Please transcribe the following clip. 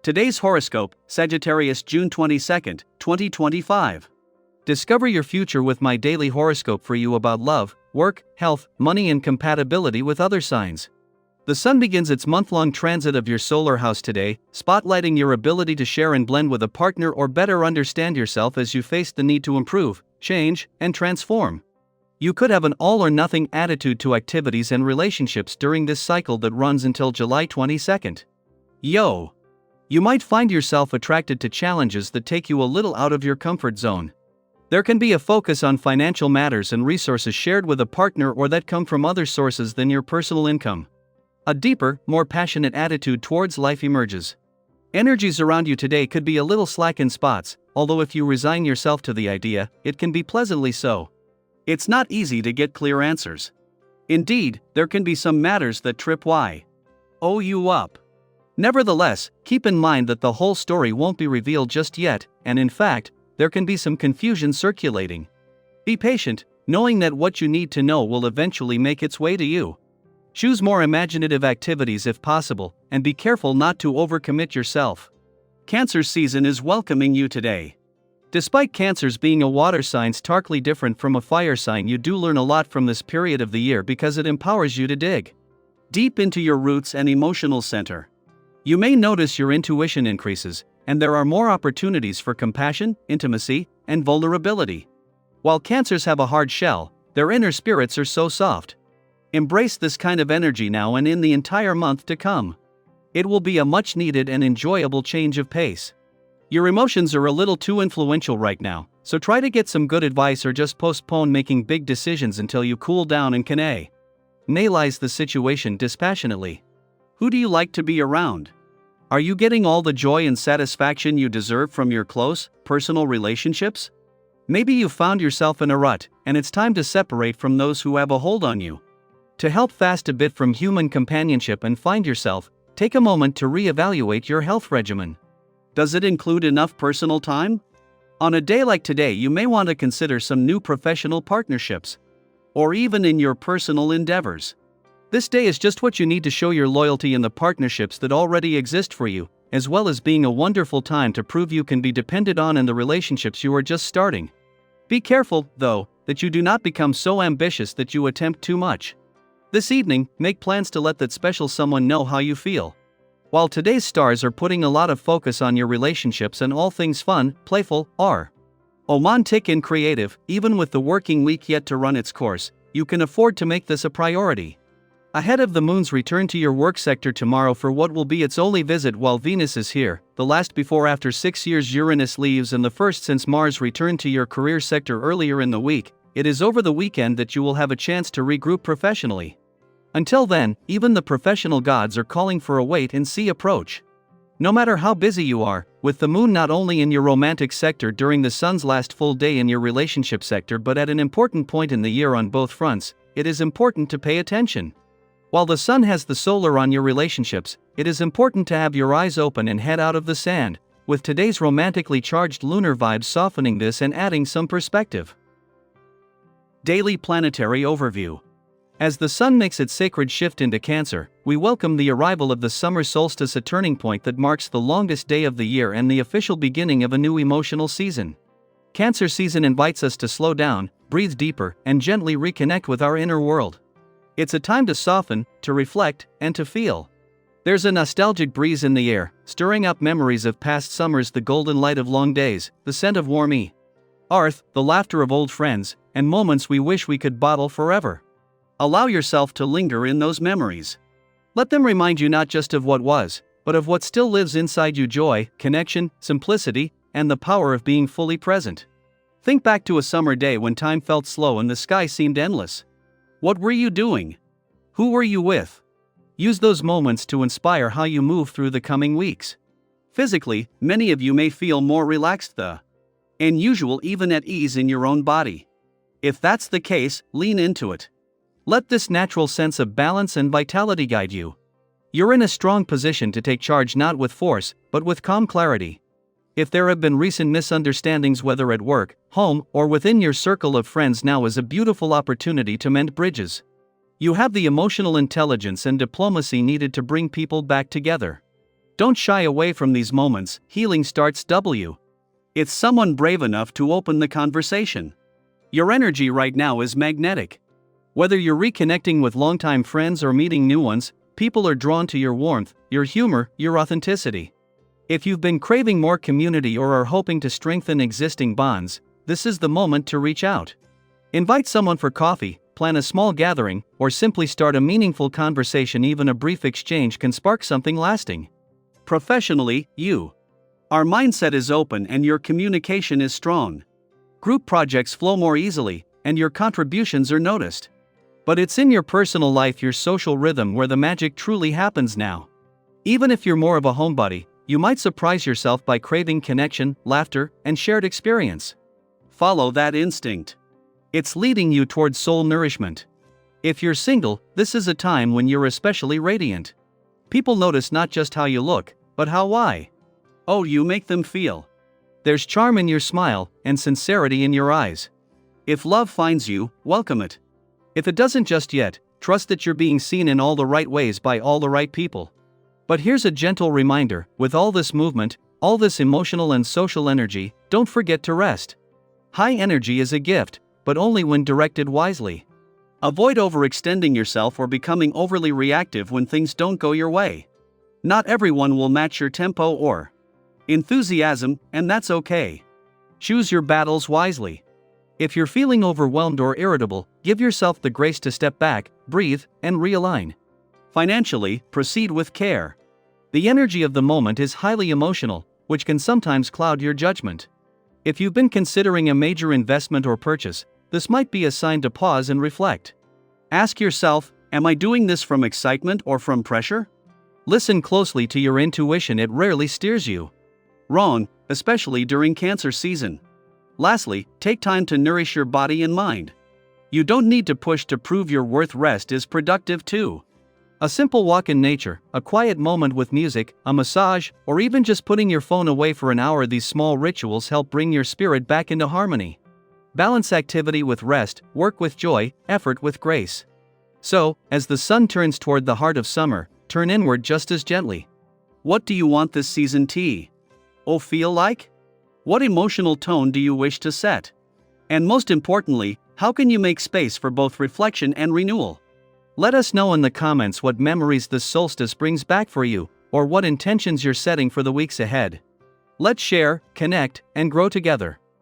Today's horoscope, Sagittarius June 22nd, 2025. Discover your future with my daily horoscope for you about love, work, health, money and compatibility with other signs. The Sun begins its month-long transit of your solar house today, spotlighting your ability to share and blend with a partner or better understand yourself as you face the need to improve, change, and transform. You could have an all-or-nothing attitude to activities and relationships during this cycle that runs until July 22nd. Yo! You might find yourself attracted to challenges that take you a little out of your comfort zone. There can be a focus on financial matters and resources shared with a partner or that come from other sources than your personal income. A deeper, more passionate attitude towards life emerges. Energies around you today could be a little slack in spots, although if you resign yourself to the idea, it can be pleasantly so. It's not easy to get clear answers. Indeed, there can be some matters that trip you up. Nevertheless, keep in mind that the whole story won't be revealed just yet, and in fact, there can be some confusion circulating. Be patient, knowing that what you need to know will eventually make its way to you. Choose more imaginative activities if possible, and be careful not to overcommit yourself. Cancer's season is welcoming you today. Despite Cancer's being a water sign starkly different from a fire sign, you do learn a lot from this period of the year because it empowers you to dig deep into your roots and emotional center. You may notice your intuition increases, and there are more opportunities for compassion, intimacy, and vulnerability. While Cancers have a hard shell, their inner spirits are so soft. Embrace this kind of energy now and in the entire month to come. It will be a much needed and enjoyable change of pace. Your emotions are a little too influential right now, so try to get some good advice or just postpone making big decisions until you cool down and can analyze the situation dispassionately. Who do you like to be around? Are you getting all the joy and satisfaction you deserve from your close, personal relationships? Maybe you found yourself in a rut, and it's time to separate from those who have a hold on you. To help fast a bit from human companionship and find yourself, take a moment to reevaluate your health regimen. Does it include enough personal time? On a day like today, you may want to consider some new professional partnerships, or even in your personal endeavors. This day is just what you need to show your loyalty in the partnerships that already exist for you, as well as being a wonderful time to prove you can be depended on in the relationships you are just starting. Be careful, though, that you do not become so ambitious that you attempt too much. This evening, make plans to let that special someone know how you feel. While today's stars are putting a lot of focus on your relationships and all things fun, playful, romantic and creative, even with the working week yet to run its course, you can afford to make this a priority. Ahead of the moon's return to your work sector tomorrow for what will be its only visit while Venus is here, the last before after 6 years Uranus leaves and the first since Mars returned to your career sector earlier in the week, it is over the weekend that you will have a chance to regroup professionally. Until then, even the professional gods are calling for a wait-and-see approach. No matter how busy you are, with the moon not only in your romantic sector during the sun's last full day in your relationship sector but at an important point in the year on both fronts, it is important to pay attention. While the sun has the solar on your relationships, it is important to have your eyes open and head out of the sand, with today's romantically charged lunar vibes softening this and adding some perspective. Daily Planetary Overview. As the sun makes its sacred shift into Cancer, we welcome the arrival of the summer solstice, a turning point that marks the longest day of the year and the official beginning of a new emotional season. Cancer season invites us to slow down, breathe deeper, and gently reconnect with our inner world. It's a time to soften, to reflect, and to feel. There's a nostalgic breeze in the air, stirring up memories of past summers, the golden light of long days, the scent of warm earth, the laughter of old friends, and moments we wish we could bottle forever. Allow yourself to linger in those memories. Let them remind you not just of what was, but of what still lives inside you: joy, connection, simplicity, and the power of being fully present. Think back to a summer day when time felt slow and the sky seemed endless. What were you doing? Who were you with? Use those moments to inspire how you move through the coming weeks. Physically, many of you may feel more relaxed than usual, even at ease in your own body. If that's the case, lean into it. Let this natural sense of balance and vitality guide you. You're in a strong position to take charge, not with force, but with calm clarity. If there have been recent misunderstandings, whether at work, home, or within your circle of friends, now is a beautiful opportunity to mend bridges. You have the emotional intelligence and diplomacy needed to bring people back together. Don't shy away from these moments, healing starts W. It's someone brave enough to open the conversation. Your energy right now is magnetic. Whether you're reconnecting with longtime friends or meeting new ones, people are drawn to your warmth, your humor, your authenticity. If you've been craving more community or are hoping to strengthen existing bonds, this is the moment to reach out. Invite someone for coffee, plan a small gathering, or simply start a meaningful conversation. Even a brief exchange can spark something lasting. Professionally, our mindset is open and your communication is strong. Group projects flow more easily, and your contributions are noticed. But it's in your personal life, your social rhythm, where the magic truly happens now. Even if you're more of a homebody, you might surprise yourself by craving connection, laughter, and shared experience. Follow that instinct. It's leading you towards soul nourishment. If you're single, this is a time when you're especially radiant. People notice not just how you look, but why. Oh, you make them feel. There's charm in your smile, and sincerity in your eyes. If love finds you, welcome it. If it doesn't just yet, trust that you're being seen in all the right ways by all the right people. But here's a gentle reminder: with all this movement, all this emotional and social energy, don't forget to rest. High energy is a gift, but only when directed wisely. Avoid overextending yourself or becoming overly reactive when things don't go your way. Not everyone will match your tempo or enthusiasm, and that's okay. Choose your battles wisely. If you're feeling overwhelmed or irritable, give yourself the grace to step back, breathe, and realign. Financially, proceed with care. The energy of the moment is highly emotional, which can sometimes cloud your judgment. If you've been considering a major investment or purchase, this might be a sign to pause and reflect. Ask yourself, am I doing this from excitement or from pressure? Listen closely to your intuition, it rarely steers you wrong, especially during Cancer season. Lastly, take time to nourish your body and mind. You don't need to push to prove your worth. Rest is productive too. A simple walk in nature, a quiet moment with music, a massage, or even just putting your phone away for an hour. These small rituals help bring your spirit back into harmony. Balance activity with rest, work with joy, effort with grace. So, as the sun turns toward the heart of summer, turn inward just as gently. What do you want this season to feel like? What emotional tone do you wish to set? And most importantly, how can you make space for both reflection and renewal? Let us know in the comments what memories this solstice brings back for you, or what intentions you're setting for the weeks ahead. Let's share, connect, and grow together.